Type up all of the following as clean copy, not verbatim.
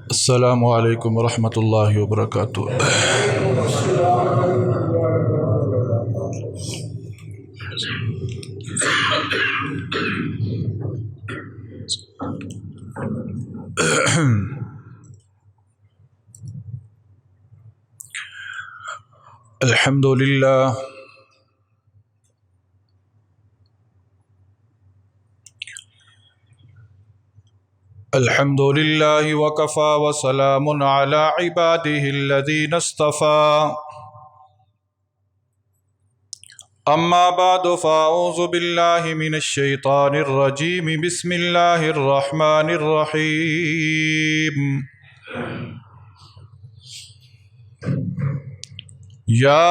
السلام علیکم ورحمۃ اللہ وبرکاتہ۔ الحمد للہ الحمد للہ وکفی وسلام علی عباده الذین اصطفى اما بعد فاعوذ باللہ من الشیطان الرجیم بسم اللہ الرحمن الرحیم یا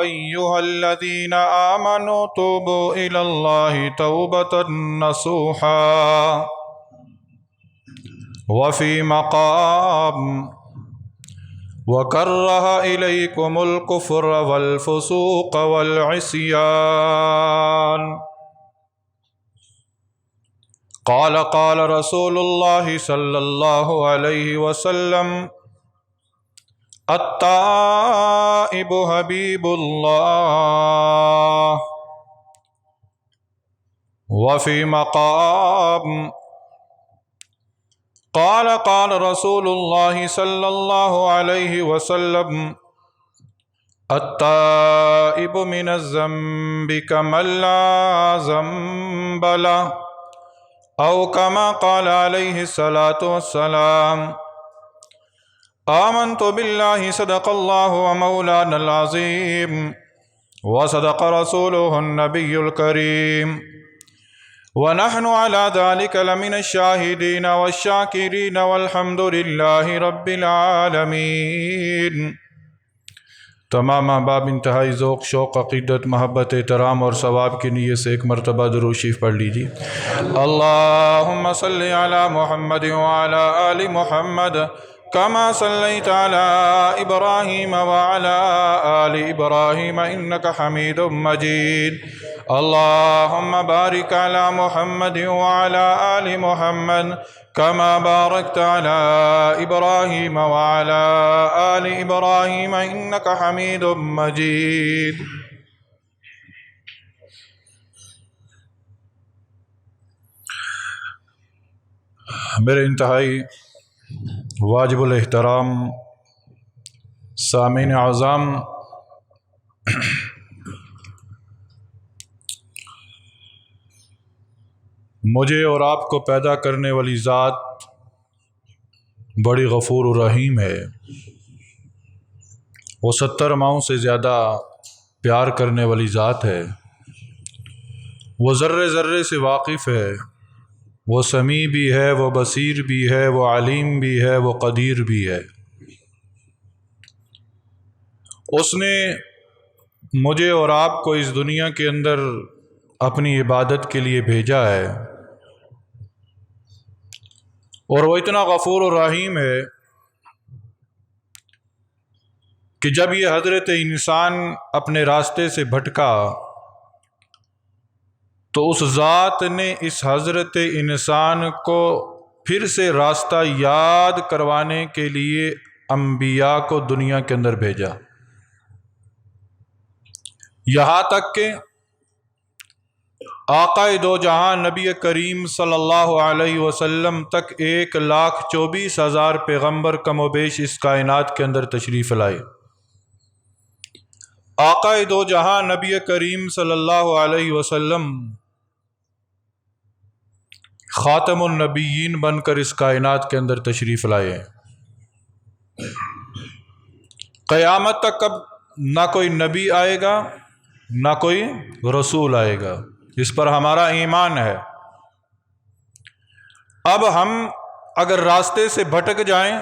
ایہا الذین آمنوا توبوا الی اللہ توبۃ نصوحا وفی مقام وکرہ الیکم الکفر والفسوق والعصیان قال رسول اللہ صلی اللہ علیہ وسلم التائب حبیب اللہ وفی مقام قال رسول اللہ صلی اللہ علیہ وسلم التائب من الذنب كمن لا ذنب له او كما قال علیہ الصلاة والسلام آمنت باللہ صدق اللہ ومولانا العظیم وصدق رسوله النبی الکریم ونحن على ذلك لمن الشاہدین والشاکرین والحمد للہ رب العالمین۔ تمام احباب انتہائی ذوق، شوق، عقیدت، محبت، احترام اور ثواب کی نیت سے ایک مرتبہ درود شریف پڑھ لیجیے۔ اللہم صلی علی محمد وعلی آل محمد کما صلیت علی ابراہیم وعلی آل ابراہیم انک حمید مجید۔ اللہم بارک علی محمد وعلی آل محمد کما بارکت علی ابراہیم وعلی آل ابراہیم انک حمید مجید۔ میرے انتہائی واجب الاحترام سامعین اعظام، مجھے اور آپ کو پیدا کرنے والی ذات بڑی غفور و رحیم ہے۔ وہ 70 ماؤں سے زیادہ پیار کرنے والی ذات ہے۔ وہ ذرے ذرے سے واقف ہے۔ وہ سمیع بھی ہے، وہ بصیر بھی ہے، وہ علیم بھی ہے، وہ قدیر بھی ہے۔ اس نے مجھے اور آپ کو اس دنیا کے اندر اپنی عبادت کے لیے بھیجا ہے، اور وہ اتنا غفور و رحیم ہے کہ جب یہ حضرت انسان اپنے راستے سے بھٹکا تو اس ذات نے اس حضرت انسان کو پھر سے راستہ یاد کروانے کے لیے انبیاء کو دنیا کے اندر بھیجا، یہاں تک کہ آقا دو جہاں نبی کریم صلی اللہ علیہ وسلم تک 1,24,000 پیغمبر کم و بیش اس کائنات کے اندر تشریف لائے۔ آقا دو جہاں نبی کریم صلی اللہ علیہ وسلم خاتم النبیین بن کر اس کائنات کے اندر تشریف لائے۔ قیامت تک اب نہ کوئی نبی آئے گا نہ کوئی رسول آئے گا، اس پر ہمارا ایمان ہے۔ اب ہم اگر راستے سے بھٹک جائیں،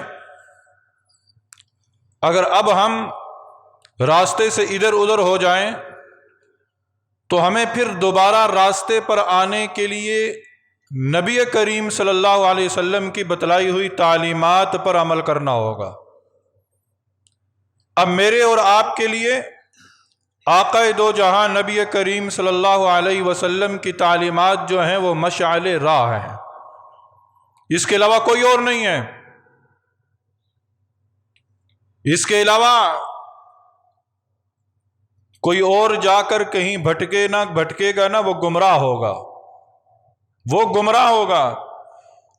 اگر اب ہم راستے سے ادھر ادھر ہو جائیں تو ہمیں پھر دوبارہ راستے پر آنے کے لیے نبی کریم صلی اللہ علیہ وسلم کی بتلائی ہوئی تعلیمات پر عمل کرنا ہوگا۔ اب میرے اور آپ کے لیے آقا دو جہاں نبی کریم صلی اللہ علیہ وسلم کی تعلیمات جو ہیں وہ مشعل راہ ہیں، اس کے علاوہ کوئی اور نہیں ہے۔ اس کے علاوہ کوئی اور جا کر کہیں بھٹکے گا نا، وہ گمراہ ہوگا، وہ گمراہ ہوگا۔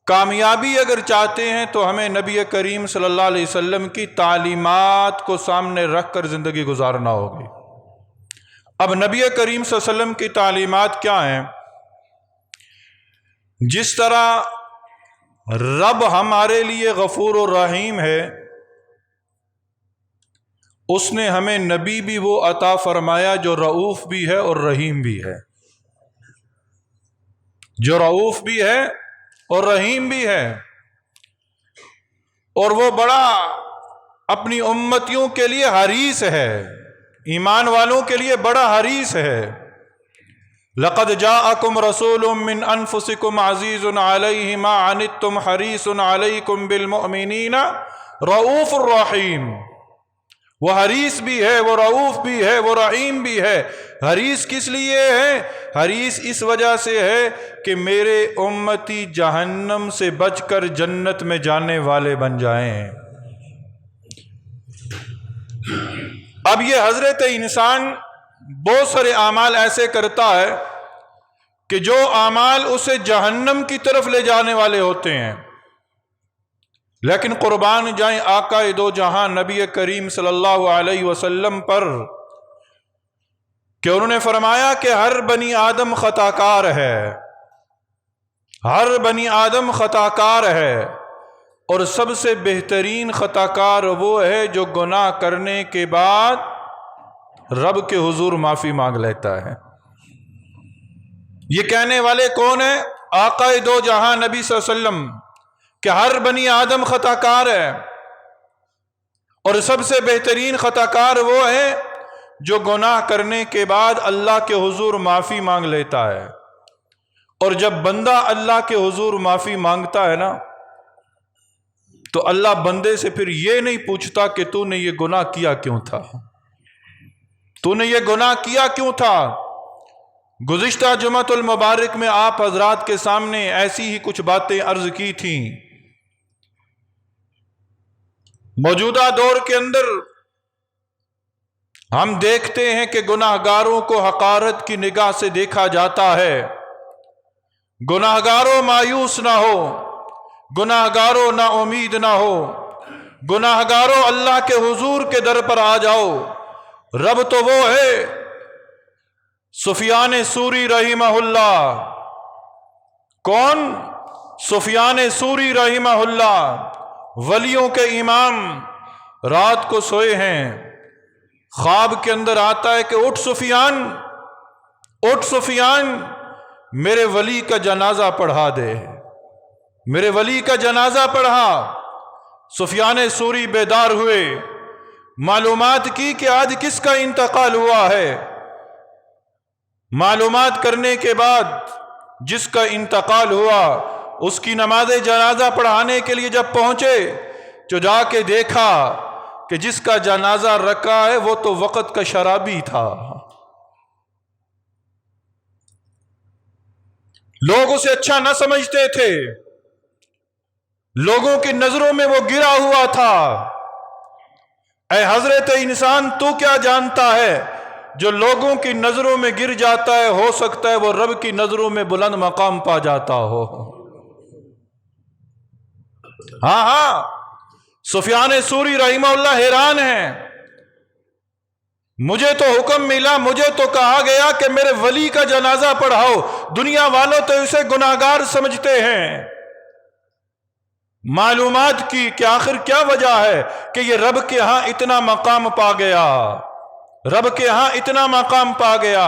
کامیابی اگر چاہتے ہیں تو ہمیں نبی کریم صلی اللہ علیہ وسلم کی تعلیمات کو سامنے رکھ کر زندگی گزارنا ہوگی۔ اب نبی کریم صلی اللہ علیہ وسلم کی تعلیمات کیا ہیں؟ جس طرح رب ہمارے لیے غفور و رحیم ہے، اس نے ہمیں نبی بھی وہ عطا فرمایا جو رؤوف بھی ہے اور رحیم بھی ہے، جو رؤوف بھی ہے اور رحیم بھی ہے، اور وہ بڑا اپنی امتیوں کے لیے حریص ہے، ایمان والوں کے لیے بڑا حریص ہے۔ لقد جاءکم رسول من انفسکم عزیز علیہ ما عنتم حریص علیکم بالمؤمنین رؤوف الرحیم۔ وہ حریص بھی ہے، وہ رؤوف بھی ہے، وہ رحیم بھی ہے۔ حریص کس لیے ہے؟ حریص اس وجہ سے ہے کہ میرے امتی جہنم سے بچ کر جنت میں جانے والے بن جائیں۔ اب یہ حضرت انسان بہت سارے اعمال ایسے کرتا ہے کہ جو اعمال اسے جہنم کی طرف لے جانے والے ہوتے ہیں، لیکن قربان جائیں آقا دو جہاں نبی کریم صلی اللہ علیہ وسلم پر کہ انہوں نے فرمایا کہ ہر بنی آدم خطا کار ہے، ہر بنی آدم خطا کار ہے، اور سب سے بہترین خطا کار وہ ہے جو گناہ کرنے کے بعد رب کے حضور معافی مانگ لیتا ہے۔ یہ کہنے والے کون ہیں؟ آقا دو جہاں نبی صلی اللہ علیہ وسلم، کہ ہر بنی آدم خطا کار ہے، اور سب سے بہترین خطا کار وہ ہے جو گناہ کرنے کے بعد اللہ کے حضور معافی مانگ لیتا ہے۔ اور جب بندہ اللہ کے حضور معافی مانگتا ہے نا، تو اللہ بندے سے پھر یہ نہیں پوچھتا کہ تو نے یہ گناہ کیا کیوں تھا، تو نے یہ گناہ کیا کیوں تھا۔ گزشتہ جمعۃ المبارک میں آپ حضرات کے سامنے ایسی ہی کچھ باتیں عرض کی تھیں۔ موجودہ دور کے اندر ہم دیکھتے ہیں کہ گناہ گاروں کو حقارت کی نگاہ سے دیکھا جاتا ہے۔ گناہ گاروں مایوس نہ ہو، گناہ گاروں نا امید نہ ہو، گناہ گاروں اللہ کے حضور کے در پر آ جاؤ۔ رب تو وہ ہے، سفیان ثوری رحمہ اللہ۔ کون؟ سفیان ثوری رحمہ اللہ، ولیوں کے امام، رات کو سوئے ہیں، خواب کے اندر آتا ہے کہ اٹھ سفیان، اٹھ سفیان، میرے ولی کا جنازہ پڑھا دے، میرے ولی کا جنازہ پڑھا۔ سفیان ثوری بیدار ہوئے، معلومات کی کہ آج کس کا انتقال ہوا ہے۔ معلومات کرنے کے بعد جس کا انتقال ہوا اس کی نماز جنازہ پڑھانے کے لیے جب پہنچے تو جا کے دیکھا کہ جس کا جنازہ رکھا ہے وہ تو وقت کا شرابی تھا۔ لوگ اسے اچھا نہ سمجھتے تھے، لوگوں کی نظروں میں وہ گرا ہوا تھا۔ اے حضرت انسان، تو کیا جانتا ہے جو لوگوں کی نظروں میں گر جاتا ہے ہو سکتا ہے وہ رب کی نظروں میں بلند مقام پا جاتا ہو۔ ہاں سفیان ثوری رحمہ اللہ حیران ہیں، مجھے تو حکم ملا، مجھے تو کہا گیا کہ میرے ولی کا جنازہ پڑھاؤ، دنیا والوں تو اسے گناہگار سمجھتے ہیں۔ معلومات کی کہ آخر کیا وجہ ہے کہ یہ رب کے ہاں اتنا مقام پا گیا، رب کے ہاں اتنا مقام پا گیا۔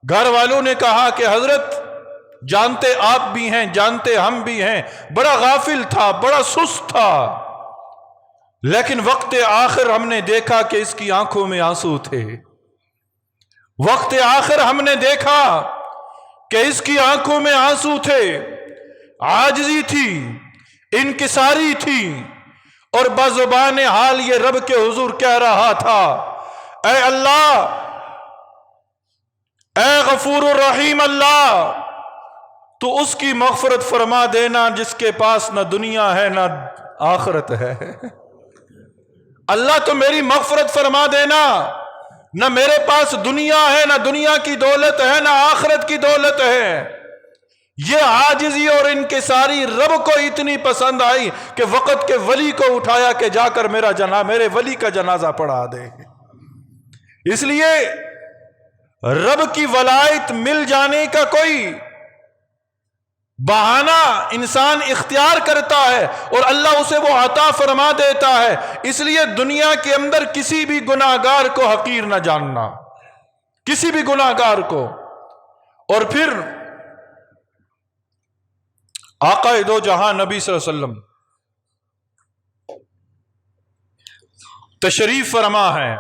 گھر والوں نے کہا کہ حضرت جانتے آپ بھی ہیں، جانتے ہم بھی ہیں، بڑا غافل تھا، بڑا سست تھا، لیکن وقت آخر ہم نے دیکھا کہ اس کی آنکھوں میں آنسو تھے۔ وقت آخر ہم نے دیکھا کہ اس کی آنکھوں میں آنسو تھے، عاجزی تھی، انکساری تھی، اور بزبان حال یہ رب کے حضور کہہ رہا تھا، اے اللہ اے غفور الرحیم اللہ، تو اس کی مغفرت فرما دینا جس کے پاس نہ دنیا ہے نہ آخرت ہے۔ اللہ تو میری مغفرت فرما دینا، نہ میرے پاس دنیا ہے، نہ دنیا کی دولت ہے، نہ آخرت کی دولت ہے۔ یہ عاجزی اور انکساری رب کو اتنی پسند آئی کہ وقت کے ولی کو اٹھایا کہ جا کر میرے ولی کا جنازہ پڑھا دے۔ اس لیے رب کی ولایت مل جانے کا کوئی بہانہ انسان اختیار کرتا ہے اور اللہ اسے وہ عطا فرما دیتا ہے۔ اس لیے دنیا کے اندر کسی بھی گناہگار کو حقیر نہ جاننا، کسی بھی گناہگار کو۔ اور پھر آقا دو جہاں نبی صلی اللہ علیہ وسلم تشریف فرما ہے،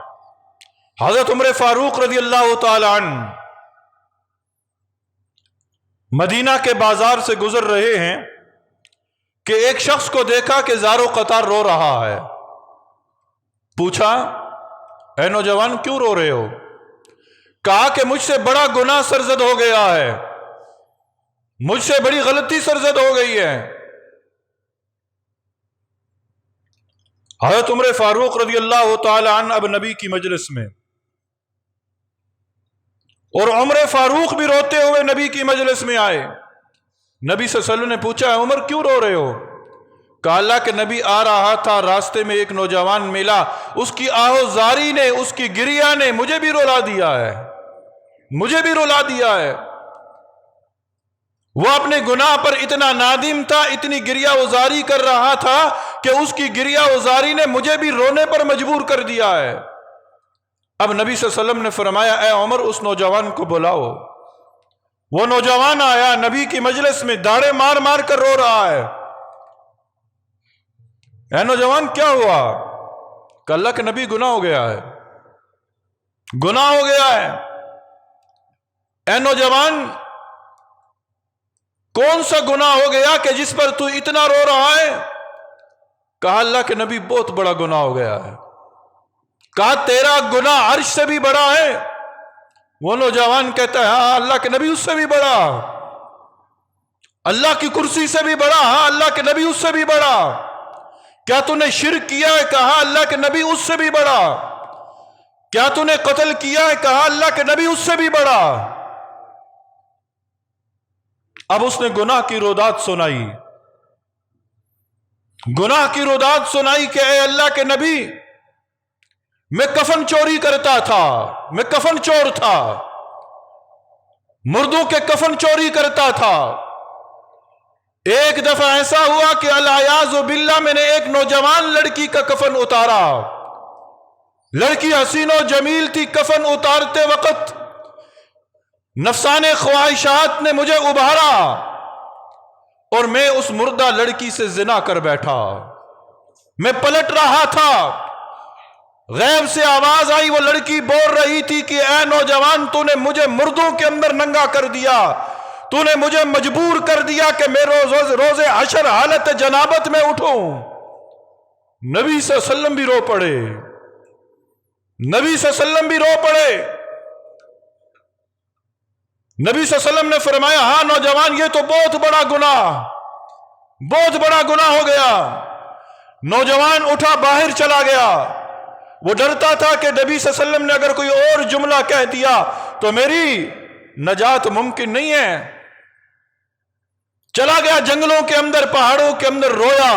حضرت عمر فاروق رضی اللہ تعالی عنہ مدینہ کے بازار سے گزر رہے ہیں کہ ایک شخص کو دیکھا کہ زار و قطار رو رہا ہے۔ پوچھا، اے نوجوان کیوں رو رہے ہو؟ کہا کہ مجھ سے بڑا گناہ سرزد ہو گیا ہے، مجھ سے بڑی غلطی سرزد ہو گئی ہے۔ حضرت عمر فاروق رضی اللہ تعالی عنہ اب نبی کی مجلس میں، اور عمر فاروق بھی روتے ہوئے نبی کی مجلس میں آئے۔ نبی صلی اللہ علیہ وسلم نے پوچھا، عمر کیوں رو رہے ہو؟ کہا اللہ کے نبی آ رہا تھا، راستے میں ایک نوجوان ملا، اس کی آہوزاری نے، اس کی گریہ نے مجھے بھی رلا دیا ہے، مجھے بھی رلا دیا ہے۔ وہ اپنے گناہ پر اتنا نادم تھا، اتنی گریہ ازاری کر رہا تھا کہ اس کی گریہ ازاری نے مجھے بھی رونے پر مجبور کر دیا ہے۔ اب نبی صلی اللہ علیہ وسلم نے فرمایا، اے عمر اس نوجوان کو بلاؤ۔ وہ نوجوان آیا، نبی کی مجلس میں داڑے مار مار کر رو رہا ہے۔ اے نوجوان کیا ہوا؟ کہ اللہ کے نبی گناہ ہو گیا ہے، گناہ ہو گیا ہے۔ اے نوجوان کون سا گناہ ہو گیا کہ جس پر تو اتنا رو رہا ہے؟ کہا اللہ کے نبی بہت بڑا گناہ ہو گیا ہے۔ کہا تیرا گناہ عرش سے بھی بڑا ہے؟ وہ نوجوان کہتا ہے ہاں اللہ کے نبی اس سے بھی بڑا، اللہ کی کرسی سے بھی بڑا، ہاں اللہ کے نبی اس سے بھی بڑا۔ کیا تو نے شرک کیا ہے؟ کہا اللہ کے نبی اس سے بھی بڑا۔ کیا تو نے قتل کیا ہے؟ کہا اللہ کے نبی اس سے بھی بڑا۔ اب اس نے گناہ کی رودات سنائی، گناہ کی رودات سنائی کہ اے اللہ کے نبی میں کفن چوری کرتا تھا، میں کفن چور تھا، مردوں کے کفن چوری کرتا تھا۔ ایک دفعہ ایسا ہوا کہ العیاذ باللہ میں نے ایک نوجوان لڑکی کا کفن اتارا، لڑکی حسین و جمیل تھی، کفن اتارتے وقت نفسانے خواہشات نے مجھے ابھارا اور میں اس مردہ لڑکی سے زنا کر بیٹھا۔ میں پلٹ رہا تھا، غیب سے آواز آئی، وہ لڑکی بول رہی تھی کہ اے نوجوان تو نے مجھے مردوں کے اندر ننگا کر دیا، تو نے مجھے مجبور کر دیا کہ میں روز حشر حالت جنابت میں اٹھوں۔ نبی صلی اللہ علیہ وسلم بھی رو پڑے، نبی صلی اللہ علیہ وسلم بھی رو پڑے۔ نبی صلی اللہ علیہ وسلم نے فرمایا ہاں نوجوان یہ تو بہت بڑا گناہ، بہت بڑا گناہ ہو گیا۔ نوجوان اٹھا باہر چلا گیا، وہ ڈرتا تھا کہ نبی صلی اللہ علیہ وسلم نے اگر کوئی اور جملہ کہہ دیا تو میری نجات ممکن نہیں ہے۔ چلا گیا جنگلوں کے اندر، پہاڑوں کے اندر، رویا،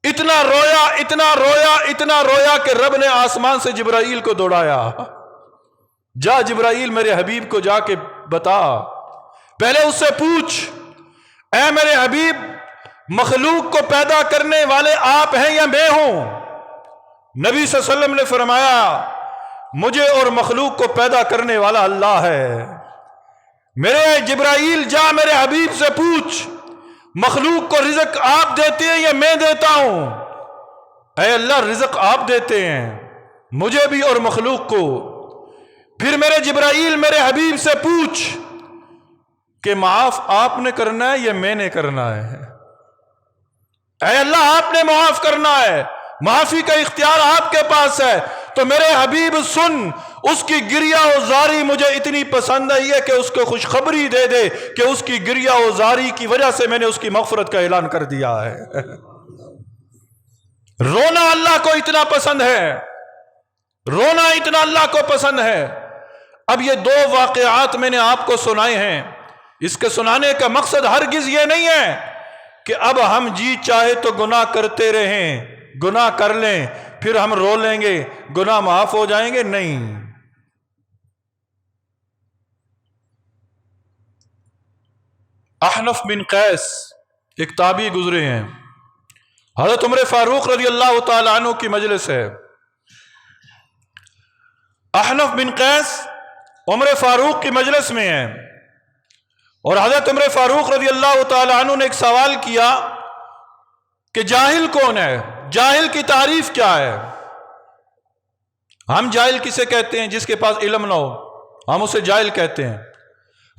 اتنا رویا، اتنا رویا، اتنا رویا کہ رب نے آسمان سے جبرائیل کو دوڑایا، جا جبرائیل میرے حبیب کو جا کے بتا، پہلے اس سے پوچھ اے میرے حبیب مخلوق کو پیدا کرنے والے آپ ہیں یا میں ہوں؟ نبی صلی اللہ علیہ وسلم نے فرمایا مجھے اور مخلوق کو پیدا کرنے والا اللہ ہے۔ میرے جبرائیل جا میرے حبیب سے پوچھ مخلوق کو رزق آپ دیتے ہیں یا میں دیتا ہوں؟ اے اللہ رزق آپ دیتے ہیں مجھے بھی اور مخلوق کو۔ پھر میرے جبرائیل میرے حبیب سے پوچھ کہ معاف آپ نے کرنا ہے یا میں نے کرنا ہے؟ اے اللہ آپ نے معاف کرنا ہے، معافی کا اختیار آپ کے پاس ہے۔ تو میرے حبیب سن، اس کی گریہ و زاری مجھے اتنی پسند آئی ہے کہ اس کو خوشخبری دے دے کہ اس کی گریہ و زاری کی وجہ سے میں نے اس کی مغفرت کا اعلان کر دیا ہے۔ رونا اللہ کو اتنا پسند ہے، رونا اتنا اللہ کو پسند ہے۔ اب یہ دو واقعات میں نے آپ کو سنائے ہیں، اس کے سنانے کا مقصد ہرگز یہ نہیں ہے کہ اب ہم جی چاہے تو گناہ کرتے رہیں، گناہ کر لیں پھر ہم رو لیں گے گناہ معاف ہو جائیں گے، نہیں۔ احنف بن قیس ایک تابعی گزرے ہیں، حضرت عمر فاروق رضی اللہ تعالی عنہ کی مجلس ہے۔ احنف بن قیس عمر فاروق کی مجلس میں ہیں، اور حضرت عمر فاروق رضی اللہ تعالی عنہ نے ایک سوال کیا کہ جاہل کون ہے، جاہل کی تعریف کیا ہے؟ ہم جاہل کسے کہتے ہیں؟ جس کے پاس علم نہ ہو، ہم اسے جاہل کہتے ہیں۔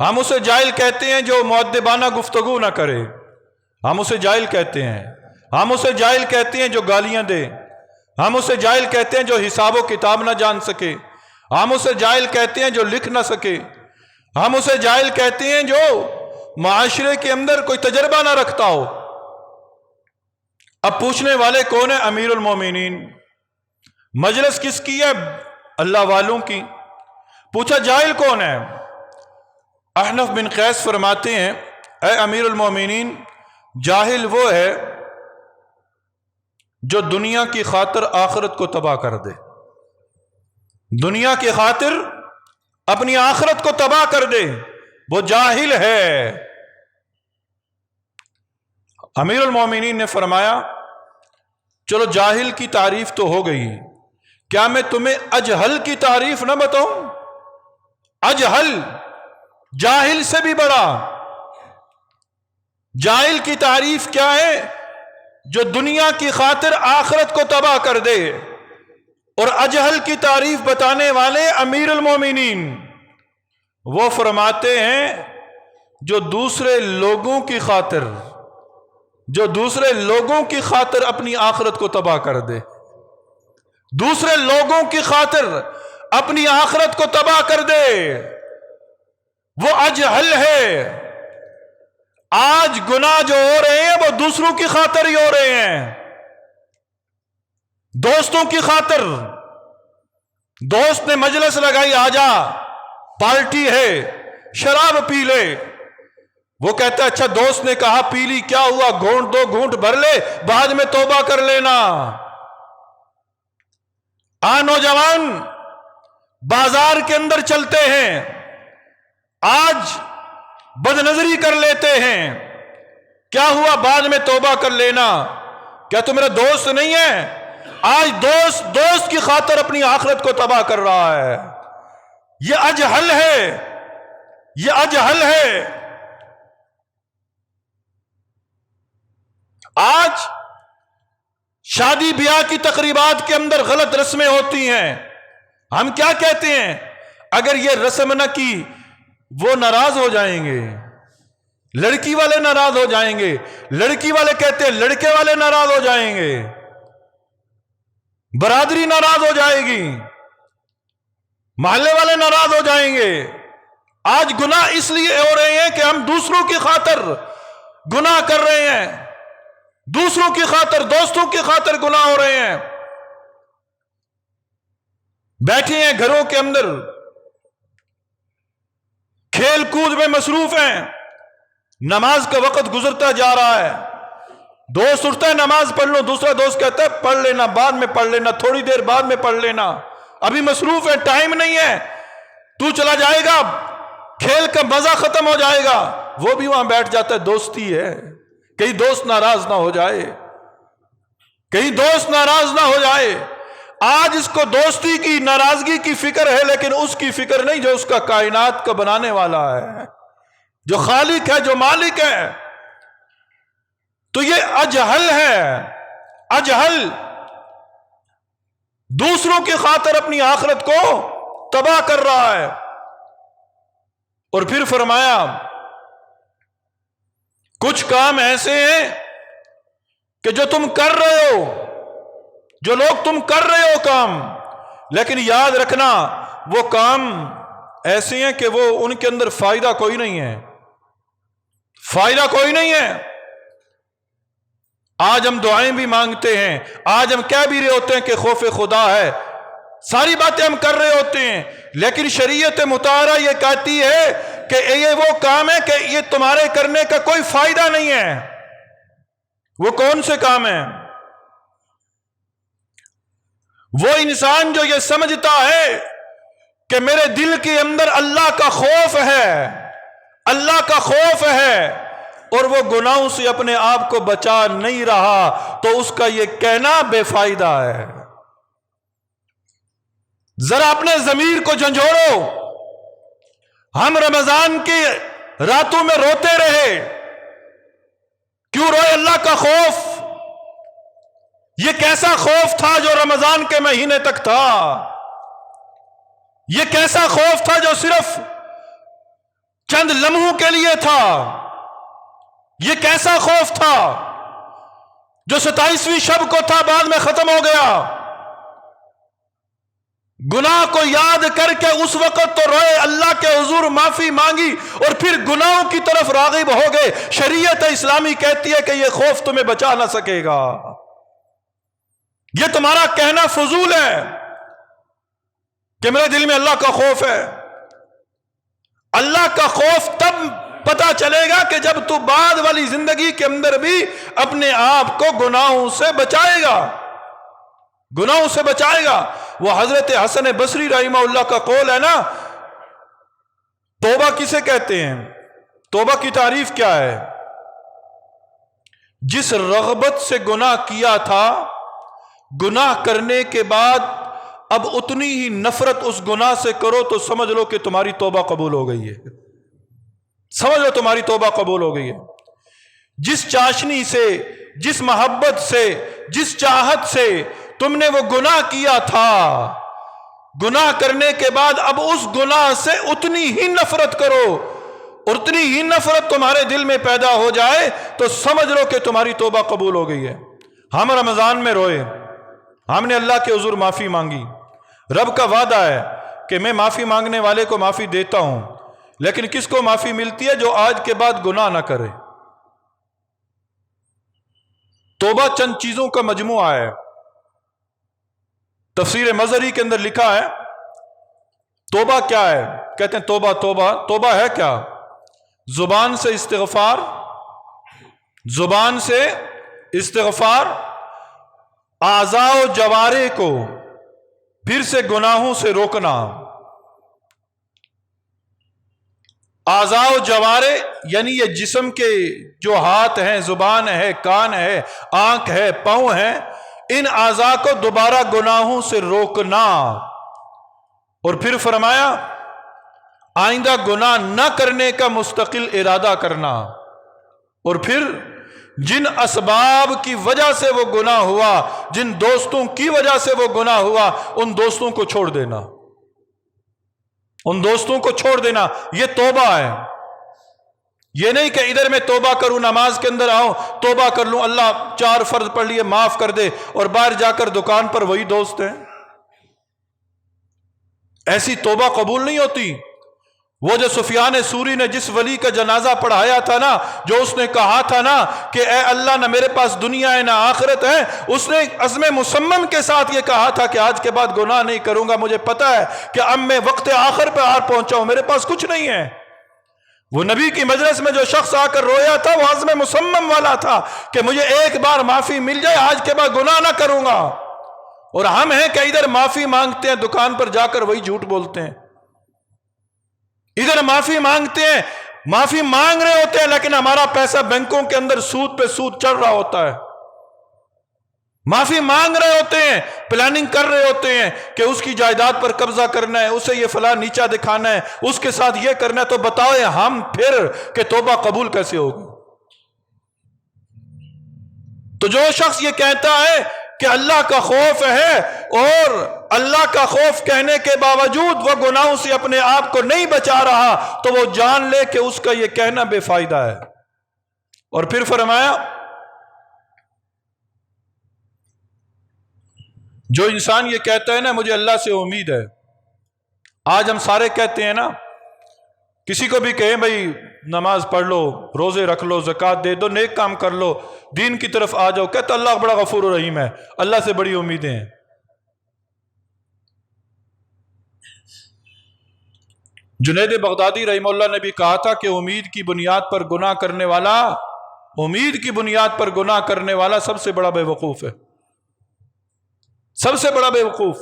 ہم اسے جاہل کہتے ہیں جو مؤدبانہ گفتگو نہ کرے، ہم اسے جاہل کہتے ہیں۔ ہم اسے جاہل کہتے ہیں جو گالیاں دے، ہم اسے جاہل کہتے ہیں جو حساب و کتاب نہ جان سکے، ہم اسے جاہل کہتے ہیں جو لکھ نہ سکے، ہم اسے جاہل کہتے ہیں جو معاشرے کے اندر کوئی تجربہ نہ رکھتا ہو۔ اب پوچھنے والے کون ہیں؟ امیر المومنین۔ مجلس کس کی ہے؟ اللہ والوں کی۔ پوچھا جاہل کون ہے؟ احنف بن قیس فرماتے ہیں اے امیر المومنین، جاہل وہ ہے جو دنیا کی خاطر آخرت کو تباہ کر دے، دنیا کی خاطر اپنی آخرت کو تباہ کر دے، وہ جاہل ہے۔ امیر المومنین نے فرمایا چلو جاہل کی تعریف تو ہو گئی، کیا میں تمہیں اجہل کی تعریف نہ بتاؤں؟ اجہل جاہل سے بھی بڑا۔ جاہل کی تعریف کیا ہے؟ جو دنیا کی خاطر آخرت کو تباہ کر دے۔ اور اجہل کی تعریف بتانے والے امیر المومنین، وہ فرماتے ہیں جو دوسرے لوگوں کی خاطر، جو دوسرے لوگوں کی خاطر اپنی آخرت کو تباہ کر دے، دوسرے لوگوں کی خاطر اپنی آخرت کو تباہ کر دے، وہ اجہل ہے۔ آج گناہ جو ہو رہے ہیں وہ دوسروں کی خاطر ہی ہو رہے ہیں، دوستوں کی خاطر۔ دوست نے مجلس لگائی، آجا پارٹی ہے، شراب پی لے۔ وہ کہتا ہے اچھا دوست نے کہا پی لی، کیا ہوا؟ گھونٹ دو گھونٹ بھر لے، بعد میں توبہ کر لینا۔ نوجوان بازار کے اندر چلتے ہیں، آج بد نظری کر لیتے ہیں، کیا ہوا؟ بعد میں توبہ کر لینا۔ کیا تو میرا دوست نہیں ہے؟ آج دوست کی خاطر اپنی آخرت کو تباہ کر رہا ہے۔ یہ اجہل ہے، یہ اجہل ہے۔ آج شادی بیاہ کی تقریبات کے اندر غلط رسمیں ہوتی ہیں، ہم کیا کہتے ہیں؟ اگر یہ رسم نہ کی وہ ناراض ہو جائیں گے، لڑکی والے ناراض ہو جائیں گے، لڑکی والے کہتے ہیں لڑکے والے ناراض ہو جائیں گے، برادری ناراض ہو جائے گی، محلے والے ناراض ہو جائیں گے۔ آج گناہ اس لیے ہو رہے ہیں کہ ہم دوسروں کی خاطر گناہ کر رہے ہیں، دوسروں کی خاطر، دوستوں کی خاطر گناہ ہو رہے ہیں۔ بیٹھے ہیں گھروں کے اندر، کھیل کود میں مصروف ہیں، نماز کا وقت گزرتا جا رہا ہے، دوست اٹھتا ہے نماز پڑھ لو، دوسرا دوست کہتا ہے پڑھ لینا، بعد میں پڑھ لینا، تھوڑی دیر بعد میں پڑھ لینا، ابھی مصروف ہے، ٹائم نہیں ہے، تو چلا جائے گا، کھیل کا مزہ ختم ہو جائے گا۔ وہ بھی وہاں بیٹھ جاتا ہے، دوستی ہے، کہیں دوست ناراض نہ ہو جائے، کہیں دوست ناراض نہ ہو جائے۔ آج اس کو دوستی کی، ناراضگی کی فکر ہے، لیکن اس کی فکر نہیں جو اس کا کائنات کا بنانے والا ہے، جو خالق ہے، جو مالک ہے۔ تو یہ اجہل ہے، اجہل دوسروں کی خاطر اپنی آخرت کو تباہ کر رہا ہے۔ اور پھر فرمایا کچھ کام ایسے ہیں کہ جو تم کر رہے ہو، جو لوگ تم کر رہے ہو کام، لیکن یاد رکھنا وہ کام ایسے ہیں کہ وہ ان کے اندر فائدہ کوئی نہیں ہے، فائدہ کوئی نہیں ہے۔ آج ہم دعائیں بھی مانگتے ہیں، آج ہم کہہ بھی رہے ہوتے ہیں کہ خوف خدا ہے، ساری باتیں ہم کر رہے ہوتے ہیں، لیکن شریعت مطہرہ یہ کہتی ہے کہ یہ وہ کام ہے کہ یہ تمہارے کرنے کا کوئی فائدہ نہیں ہے۔ وہ کون سے کام ہیں؟ وہ انسان جو یہ سمجھتا ہے کہ میرے دل کے اندر اللہ کا خوف ہے، اللہ کا خوف ہے، اور وہ گناہوں سے اپنے آپ کو بچا نہیں رہا، تو اس کا یہ کہنا بے فائدہ ہے۔ ذرا اپنے ضمیر کو جھنجھوڑو۔ ہم رمضان کی راتوں میں روتے رہے، کیوں روئے؟ اللہ کا خوف۔ یہ کیسا خوف تھا جو رمضان کے مہینے تک تھا؟ یہ کیسا خوف تھا جو صرف چند لمحوں کے لیے تھا؟ یہ کیسا خوف تھا جو 27ویں شب کو تھا، بعد میں ختم ہو گیا؟ گناہ کو یاد کر کے اس وقت تو روئے، اللہ کے حضور معافی مانگی، اور پھر گناہوں کی طرف راغب ہو گئے۔ شریعت اسلامی کہتی ہے کہ یہ خوف تمہیں بچا نہ سکے گا، یہ تمہارا کہنا فضول ہے کہ میرے دل میں اللہ کا خوف ہے۔ اللہ کا خوف تب پتا چلے گا کہ جب تو بعد والی زندگی کے اندر بھی اپنے آپ کو گناہوں سے بچائے گا، گناہوں سے بچائے گا۔ وہ حضرت حسن بصری رحمہ اللہ کا قول ہے نا، توبہ کسے کہتے ہیں؟ توبہ کی تعریف کیا ہے؟ جس رغبت سے گناہ کیا تھا، گناہ کرنے کے بعد اب اتنی ہی نفرت اس گناہ سے کرو تو سمجھ لو کہ تمہاری توبہ قبول ہو گئی ہے، سمجھ لو تمہاری توبہ قبول ہو گئی ہے۔ جس چاشنی سے، جس محبت سے، جس چاہت سے تم نے وہ گناہ کیا تھا، گناہ کرنے کے بعد اب اس گناہ سے اتنی ہی نفرت کرو، اور اتنی ہی نفرت تمہارے دل میں پیدا ہو جائے تو سمجھ لو کہ تمہاری توبہ قبول ہو گئی ہے۔ ہم رمضان میں روئے، ہم نے اللہ کے حضور معافی مانگی۔ رب کا وعدہ ہے کہ میں معافی مانگنے والے کو معافی دیتا ہوں، لیکن کس کو معافی ملتی ہے؟ جو آج کے بعد گناہ نہ کرے۔ توبہ چند چیزوں کا مجموعہ ہے۔ تفسیر مظہری کے اندر لکھا ہے توبہ کیا ہے؟ کہتے ہیں توبہ توبہ ہے کیا؟ زبان سے استغفار، زبان سے استغفار، اعضاء و جوارح کو پھر سے گناہوں سے روکنا۔ اعضاء و جوارح یعنی یہ جسم کے جو ہاتھ ہیں، زبان ہے، کان ہے، آنکھ ہے، پاؤں ہے، ان اعضاء کو دوبارہ گناہوں سے روکنا، اور پھر فرمایا آئندہ گناہ نہ کرنے کا مستقل ارادہ کرنا، اور پھر جن اسباب کی وجہ سے وہ گناہ ہوا، جن دوستوں کی وجہ سے وہ گناہ ہوا، ان دوستوں کو چھوڑ دینا، ان دوستوں کو چھوڑ دینا۔ یہ توبہ ہے۔ یہ نہیں کہ ادھر میں توبہ کروں، نماز کے اندر آؤں توبہ کر لوں، اللہ 4 فرض پڑھ لیے معاف کر دے، اور باہر جا کر دکان پر وہی دوست ہیں۔ ایسی توبہ قبول نہیں ہوتی۔ وہ جو سفیان ثوری نے جس ولی کا جنازہ پڑھایا تھا نا، جو اس نے کہا تھا نا کہ اے اللہ نہ میرے پاس دنیا ہے نہ آخرت ہے، اس نے عزم مصمم کے ساتھ یہ کہا تھا کہ آج کے بعد گناہ نہیں کروں گا، مجھے پتا ہے کہ اب میں وقت آخر پہ آ پہنچا ہوں، میرے پاس کچھ نہیں ہے۔ وہ نبی کی مجلس میں جو شخص آ کر رویا تھا، وہ عزم مصمم والا تھا کہ مجھے ایک بار معافی مل جائے، آج کے بعد گناہ نہ کروں گا۔ اور ہم ہیں کہ ادھر معافی مانگتے ہیں، دکان پر جا کر وہی جھوٹ بولتے ہیں۔ ادھر معافی مانگتے ہیں، معافی مانگ رہے ہوتے ہیں، لیکن ہمارا پیسہ بینکوں کے اندر سود پہ سود چڑھ رہا ہوتا ہے۔ معافی مانگ رہے ہوتے ہیں، پلاننگ کر رہے ہوتے ہیں کہ اس کی جائیداد پر قبضہ کرنا ہے، اسے یہ فلاں نیچا دکھانا ہے، اس کے ساتھ یہ کرنا ہے، تو بتاؤ ہم پھر کہ توبہ قبول کیسے ہوگی؟ تو جو شخص یہ کہتا ہے کہ اللہ کا خوف ہے، اور اللہ کا خوف کہنے کے باوجود وہ گناہوں سے اپنے آپ کو نہیں بچا رہا، تو وہ جان لے کہ اس کا یہ کہنا بے فائدہ ہے۔ اور پھر فرمایا جو انسان یہ کہتا ہے نا مجھے اللہ سے امید ہے، آج ہم سارے کہتے ہیں نا، کسی کو بھی کہیں بھائی نماز پڑھ لو، روزے رکھ لو، زکوٰۃ دے دو، نیک کام کر لو، دین کی طرف آ جاؤ، کہتا اللہ بڑا غفور و رحیم ہے، اللہ سے بڑی امیدیں ہیں۔ جنید بغدادی رحمہ اللہ نے بھی کہا تھا کہ امید کی بنیاد پر گناہ کرنے والا، امید کی بنیاد پر گناہ کرنے والا سب سے بڑا بے وقوف ہے، سب سے بڑا بے وقوف۔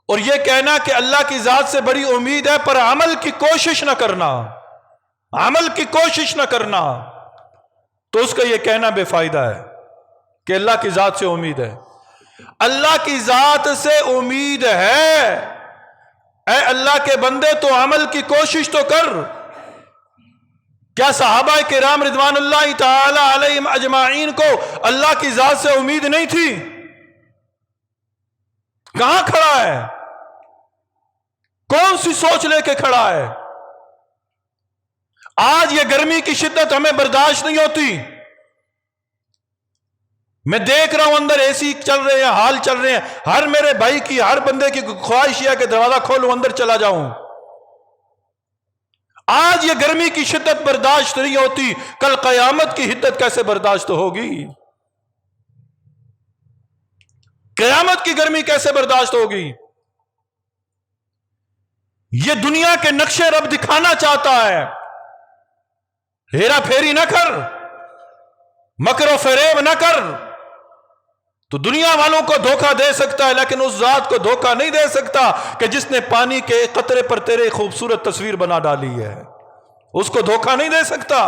اور یہ کہنا کہ اللہ کی ذات سے بڑی امید ہے پر عمل کی کوشش نہ کرنا، عمل کی کوشش نہ کرنا، تو اس کا یہ کہنا بے فائدہ ہے کہ اللہ کی ذات سے امید ہے۔ اللہ کی ذات سے امید ہے، اے اللہ کے بندے تو عمل کی کوشش تو کر۔ کیا صحابہ کرام رضوان اللہ تعالی علیہم اجمعین کو اللہ کی ذات سے امید نہیں تھی؟ کہاں کھڑا ہے؟ کون سی سوچ لے کے کھڑا ہے؟ آج یہ گرمی کی شدت ہمیں برداشت نہیں ہوتی، میں دیکھ رہا ہوں اندر اے سی چل رہے ہیں، حال چل رہے ہیں، ہر میرے بھائی کی، ہر بندے کی خواہش ہے کہ دروازہ کھولوں اندر چلا جاؤں۔ آج یہ گرمی کی شدت برداشت نہیں ہوتی، کل قیامت کی حدت کیسے برداشت ہوگی؟ قیامت کی گرمی کیسے برداشت ہوگی؟ یہ دنیا کے نقشے رب دکھانا چاہتا ہے، ہیرا پھیری نہ کر، مکر و فریب نہ کر۔ تو دنیا والوں کو دھوکہ دے سکتا ہے لیکن اس ذات کو دھوکہ نہیں دے سکتا کہ جس نے پانی کے ایک قطرے پر تیرے خوبصورت تصویر بنا ڈالی ہے، اس کو دھوکہ نہیں دے سکتا۔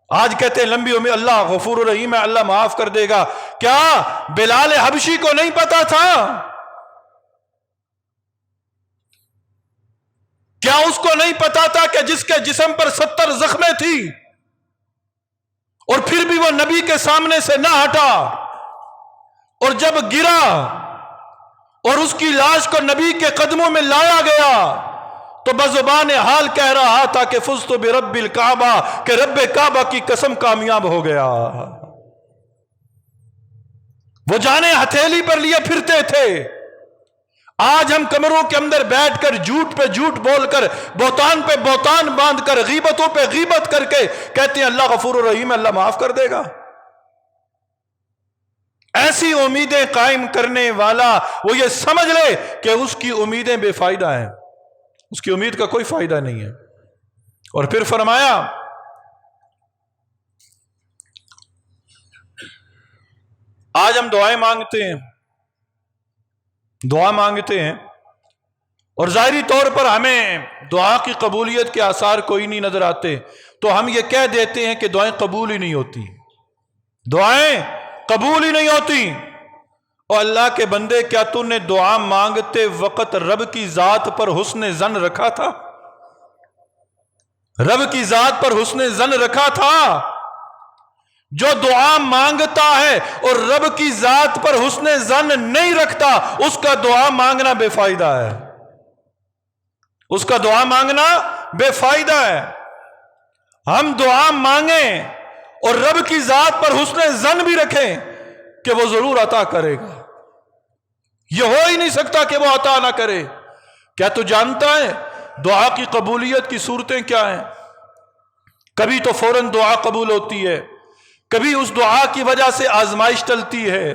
آج کہتے ہیں لمبی عمر، اللہ غفور الرحیم ہے، اللہ معاف کر دے گا۔ کیا بلال حبشی کو نہیں پتا تھا؟ کیا اس کو نہیں پتا تھا کہ جس کے جسم پر 70 زخمیں تھی اور پھر بھی وہ نبی کے سامنے سے نہ ہٹا، اور جب گرا اور اس کی لاش کو نبی کے قدموں میں لایا گیا تو بزبان حال کہہ رہا تھا کہ فزت برب الکعبہ، کہ رب کعبہ کی قسم کامیاب ہو گیا۔ وہ جانے ہتھیلی پر لیے پھرتے تھے، آج ہم کمروں کے اندر بیٹھ کر جھوٹ پہ جھوٹ بول کر، بہتان پہ بہتان باندھ کر، غیبتوں پہ غیبت کر کے کہتے ہیں اللہ غفور الرحیم، اللہ معاف کر دے گا۔ ایسی امیدیں قائم کرنے والا وہ یہ سمجھ لے کہ اس کی امیدیں بے فائدہ ہیں، اس کی امید کا کوئی فائدہ نہیں ہے۔ اور پھر فرمایا آج ہم دعائیں مانگتے ہیں، دعا مانگتے ہیں اور ظاہری طور پر ہمیں دعا کی قبولیت کے آثار کوئی نہیں نظر آتے، تو ہم یہ کہہ دیتے ہیں کہ دعائیں قبول ہی نہیں ہوتی، دعائیں قبول ہی نہیں ہوتی۔ اور اللہ کے بندے، کیا تو نے دعا مانگتے وقت رب کی ذات پر حسن ظن رکھا تھا؟ رب کی ذات پر حسن ظن رکھا تھا؟ جو دعا مانگتا ہے اور رب کی ذات پر حسن ظن نہیں رکھتا، اس کا دعا مانگنا بے فائدہ ہے، اس کا دعا مانگنا بے فائدہ ہے۔ ہم دعا مانگیں اور رب کی ذات پر حسن ظن بھی رکھیں کہ وہ ضرور عطا کرے گا، یہ ہو ہی نہیں سکتا کہ وہ عطا نہ کرے۔ کیا تو جانتا ہے دعا کی قبولیت کی صورتیں کیا ہیں؟ کبھی تو فوراً دعا قبول ہوتی ہے، کبھی اس دعا کی وجہ سے آزمائش ٹلتی ہے،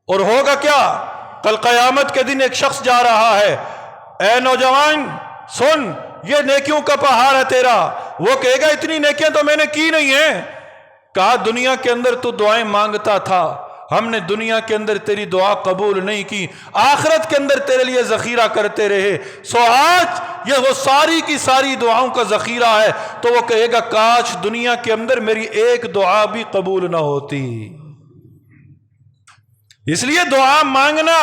اور ہوگا کیا؟ کل قیامت کے دن ایک شخص جا رہا ہے، اے نوجوان سن، یہ نیکیوں کا پہاڑ ہے تیرا۔ وہ کہے گا اتنی نیکیاں تو میں نے کی نہیں ہیں۔ کہا دنیا کے اندر تو دعائیں مانگتا تھا، ہم نے دنیا کے اندر تیری دعا قبول نہیں کی، آخرت کے اندر تیرے لیے ذخیرہ کرتے رہے، سو آج یہ وہ ساری کی ساری دعاؤں کا ذخیرہ ہے۔ تو وہ کہے گا کاش دنیا کے اندر میری ایک دعا بھی قبول نہ ہوتی۔ اس لیے دعا مانگنا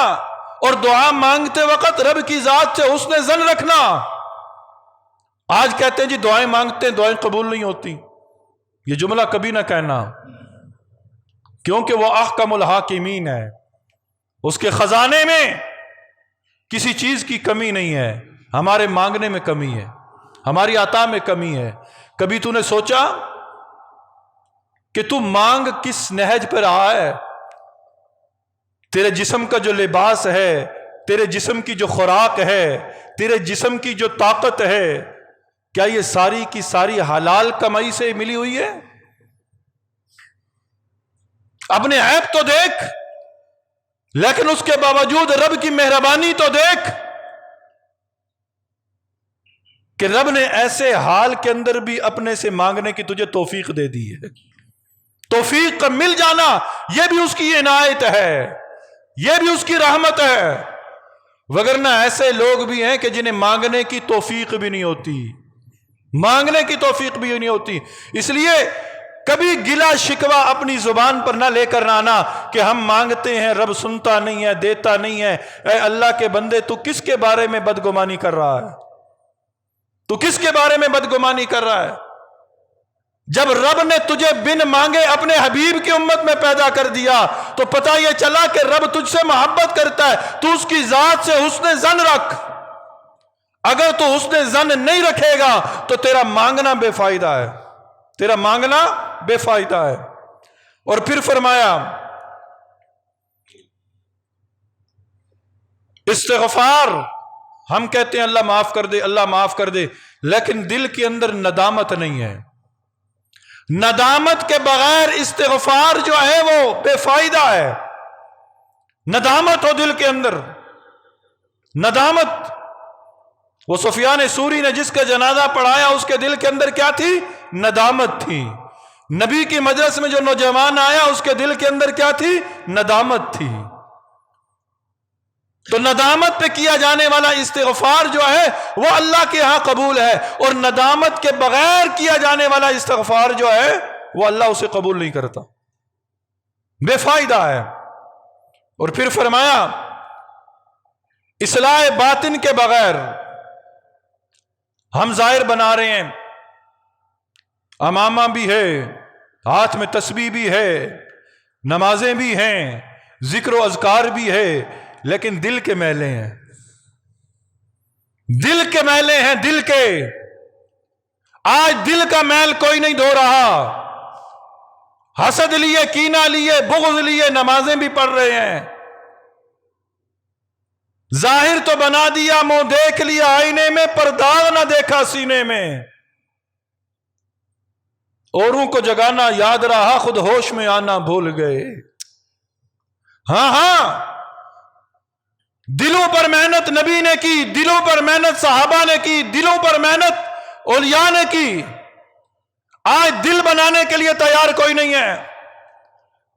اور دعا مانگتے وقت رب کی ذات سے حسن ظن رکھنا۔ آج کہتے ہیں جی دعائیں مانگتے ہیں دعائیں قبول نہیں ہوتی، یہ جملہ کبھی نہ کہنا، کیونکہ وہ احکم الحاکمین ہے، اس کے خزانے میں کسی چیز کی کمی نہیں ہے۔ ہمارے مانگنے میں کمی ہے، ہماری عطا میں کمی ہے۔ کبھی تو نے سوچا کہ تو مانگ کس نہج پہ رہا ہے؟ تیرے جسم کا جو لباس ہے، تیرے جسم کی جو خوراک ہے، تیرے جسم کی جو طاقت ہے، کیا یہ ساری کی ساری حلال کمائی سے ملی ہوئی ہے؟ اپنے عیب تو دیکھ، لیکن اس کے باوجود رب کی مہربانی تو دیکھ کہ رب نے ایسے حال کے اندر بھی اپنے سے مانگنے کی تجھے توفیق دے دی ہے۔ توفیق کا مل جانا یہ بھی اس کی عنایت ہے، یہ بھی اس کی رحمت ہے، وگرنہ ایسے لوگ بھی ہیں کہ جنہیں مانگنے کی توفیق بھی نہیں ہوتی، مانگنے کی توفیق بھی نہیں ہوتی۔ اس لیے کبھی گلا شکوہ اپنی زبان پر نہ لے کر نہ آنا کہ ہم مانگتے ہیں رب سنتا نہیں ہے، دیتا نہیں ہے۔ اے اللہ کے بندے، تو کس کے بارے میں بدگمانی کر رہا ہے؟ تو کس کے بارے میں بدگمانی کر رہا ہے؟ جب رب نے تجھے بن مانگے اپنے حبیب کی امت میں پیدا کر دیا تو پتہ یہ چلا کہ رب تجھ سے محبت کرتا ہے، تو اس کی ذات سے حسن ظن رکھ۔ اگر تو حسن ظن نہیں رکھے گا تو تیرا مانگنا بے فائدہ ہے، تیرا مانگنا بے فائدہ ہے۔ اور پھر فرمایا استغفار، ہم کہتے ہیں اللہ معاف کر دے، اللہ معاف کر دے، لیکن دل کے اندر ندامت نہیں ہے۔ ندامت کے بغیر استغفار جو ہے وہ بے فائدہ ہے۔ ندامت ہو دل کے اندر، ندامت۔ وہ سفیان ثوری نے جس کا جنازہ پڑھایا اس کے دل کے اندر کیا تھی؟ ندامت تھی۔ نبی کی مجلس میں جو نوجوان آیا اس کے دل کے اندر کیا تھی؟ ندامت تھی۔ تو ندامت پہ کیا جانے والا استغفار جو ہے وہ اللہ کے ہاں قبول ہے، اور ندامت کے بغیر کیا جانے والا استغفار جو ہے وہ اللہ اسے قبول نہیں کرتا، بے فائدہ ہے۔ اور پھر فرمایا اصلاح باطن کے بغیر ہم ظاہر بنا رہے ہیں، امامہ بھی ہے، ہاتھ میں تسبیح بھی ہے، نمازیں بھی ہیں، ذکر و اذکار بھی ہے، لیکن دل کے میلے ہیں، دل کے میلے ہیں، دل کے۔ آج دل کا میل کوئی نہیں دھو رہا، حسد لیے، کینہ لیے، بغض لیے نمازیں بھی پڑھ رہے ہیں، ظاہر تو بنا دیا، منہ دیکھ لیا آئینے میں، پر داغ نہ دیکھا سینے میں۔ اوروں کو جگانا یاد رہا، خود ہوش میں آنا بھول گئے۔ ہاں ہاں، دلوں پر محنت نبی نے کی، دلوں پر محنت صحابہ نے کی، دلوں پر محنت اولیاء نے کی۔ آج دل بنانے کے لیے تیار کوئی نہیں ہے۔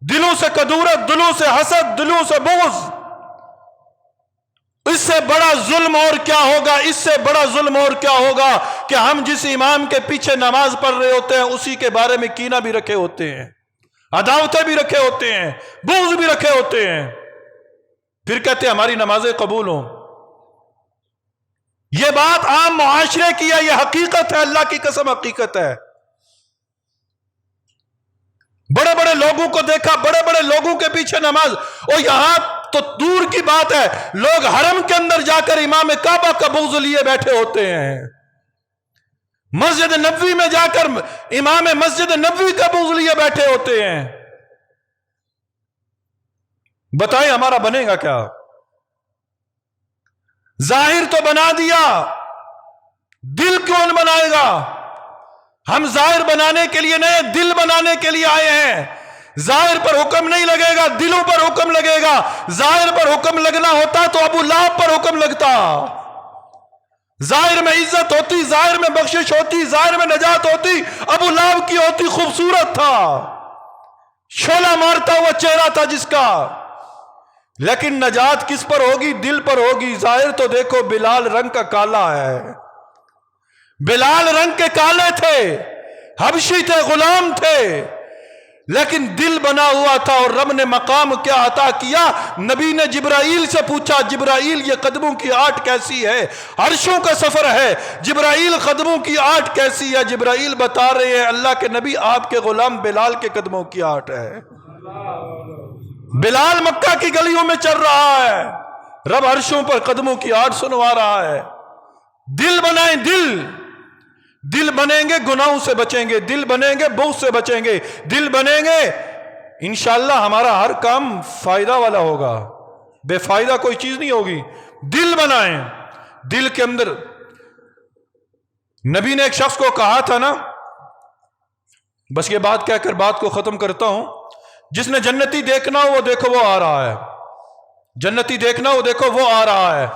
دلوں سے کدورت، دلوں سے حسد، دلوں سے بغض۔ اس سے بڑا ظلم اور کیا ہوگا، اس سے بڑا ظلم اور کیا ہوگا کہ ہم جس امام کے پیچھے نماز پڑھ رہے ہوتے ہیں اسی کے بارے میں کینہ بھی رکھے ہوتے ہیں، عداوتیں بھی رکھے ہوتے ہیں، بغض بھی رکھے ہوتے ہیں، پھر کہتے ہیں ہماری نمازیں قبول ہوں۔ یہ بات عام معاشرے کی ہے، یہ حقیقت ہے، اللہ کی قسم حقیقت ہے۔ بڑے بڑے لوگوں کو دیکھا، بڑے بڑے لوگوں کے پیچھے نماز، اور یہاں تو دور کی بات ہے، لوگ حرم کے اندر جا کر امام کعبہ کا بغض لیے بیٹھے ہوتے ہیں، مسجد نبوی میں جا کر امام مسجد نبوی کا بغض لیے بیٹھے ہوتے ہیں۔ بتائیں ہمارا بنے گا کیا؟ ظاہر تو بنا دیا، دل کون بنائے گا؟ ہم ظاہر بنانے کے لیے نہیں، دل بنانے کے لیے آئے ہیں۔ ظاہر پر حکم نہیں لگے گا، دلوں پر حکم لگے گا۔ ظاہر پر حکم لگنا ہوتا تو ابو لہب پر حکم لگتا۔ ظاہر میں عزت ہوتی، ظاہر میں بخشش ہوتی، ظاہر میں نجات ہوتی، ابو لہب کی ہوتی، خوبصورت تھا، شعلہ مارتا ہوا چہرہ تھا جس کا۔ لیکن نجات کس پر ہوگی؟ دل پر ہوگی۔ ظاہر تو دیکھو بلال رنگ کا کالا ہے، بلال رنگ کے کالے تھے، حبشی تھے، غلام تھے، لیکن دل بنا ہوا تھا۔ اور رب نے مقام کیا عطا کیا؟ نبی نے جبرائیل سے پوچھا، جبرائیل یہ قدموں کی آٹ کیسی ہے؟ عرشوں کا سفر ہے، جبرائیل قدموں کی آٹ کیسی ہے؟ جبرائیل بتا رہے ہیں اللہ کے نبی آپ کے غلام بلال کے قدموں کی آٹ ہے۔ بلال مکہ کی گلیوں میں چل رہا ہے، رب عرشوں پر قدموں کی آٹ سنوا رہا ہے۔ دل بنائیں، دل بنیں گے گناہوں سے بچیں گے، دل بنیں گے بغض سے بچیں گے، دل بنیں گے انشاءاللہ ہمارا ہر کام فائدہ والا ہوگا، بے فائدہ کوئی چیز نہیں ہوگی۔ دل بنائیں، دل کے اندر نبی نے ایک شخص کو کہا تھا نا، بس یہ بات کہہ کر بات کو ختم کرتا ہوں، جس نے جنتی دیکھنا ہو وہ دیکھو وہ آ رہا ہے، جنتی دیکھنا ہو دیکھو وہ آ رہا ہے۔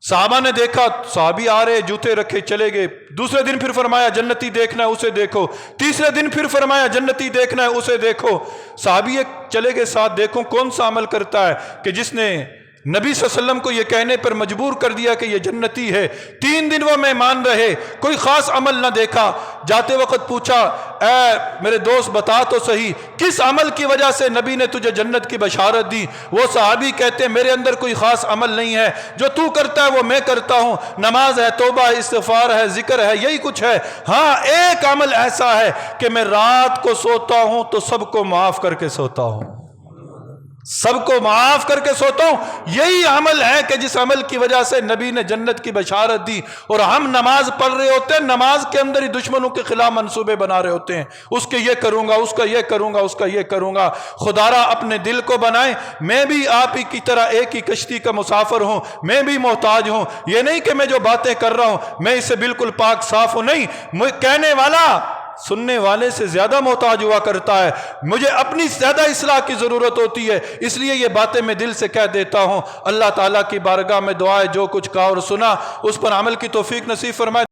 صحابہ نے دیکھا، صحابی آ رہے، جوتے رکھے چلے گئے۔ دوسرے دن پھر فرمایا جنتی دیکھنا ہے اسے دیکھو، تیسرے دن پھر فرمایا جنتی دیکھنا ہے اسے دیکھو۔ صحابی چلے گئے ساتھ، دیکھو کون سا عمل کرتا ہے کہ جس نے نبی صلی اللہ علیہ وسلم کو یہ کہنے پر مجبور کر دیا کہ یہ جنتی ہے۔ 3 دن وہ مہمان رہے، کوئی خاص عمل نہ دیکھا۔ جاتے وقت پوچھا، اے میرے دوست بتا تو صحیح، کس عمل کی وجہ سے نبی نے تجھے جنت کی بشارت دی؟ وہ صحابی کہتے ہیں میرے اندر کوئی خاص عمل نہیں ہے، جو تو کرتا ہے وہ میں کرتا ہوں، نماز ہے، توبہ ہے، استغفار ہے، ذکر ہے، یہی کچھ ہے۔ ہاں ایک عمل ایسا ہے کہ میں رات کو سوتا ہوں تو سب کو معاف کر کے سوتا ہوں، سب کو معاف کر کے سوتا ہوں۔ یہی عمل ہے کہ جس عمل کی وجہ سے نبی نے جنت کی بشارت دی۔ اور ہم نماز پڑھ رہے ہوتے ہیں، نماز کے اندر ہی دشمنوں کے خلاف منصوبے بنا رہے ہوتے ہیں، اس کے یہ کروں گا، اس کا یہ کروں گا، اس کا یہ کروں گا۔ خدا را اپنے دل کو بنائیں، میں بھی آپ ہی کی طرح ایک ہی کشتی کا مسافر ہوں، میں بھی محتاج ہوں۔ یہ نہیں کہ میں جو باتیں کر رہا ہوں میں اس سے بالکل پاک صاف ہوں، نہیں، کہنے والا سننے والے سے زیادہ محتاج ہوا کرتا ہے، مجھے اپنی زیادہ اصلاح کی ضرورت ہوتی ہے، اس لیے یہ باتیں میں دل سے کہہ دیتا ہوں۔ اللہ تعالیٰ کی بارگاہ میں دعا ہے جو کچھ کہا اور سنا اس پر عمل کی توفیق نصیب فرمائے۔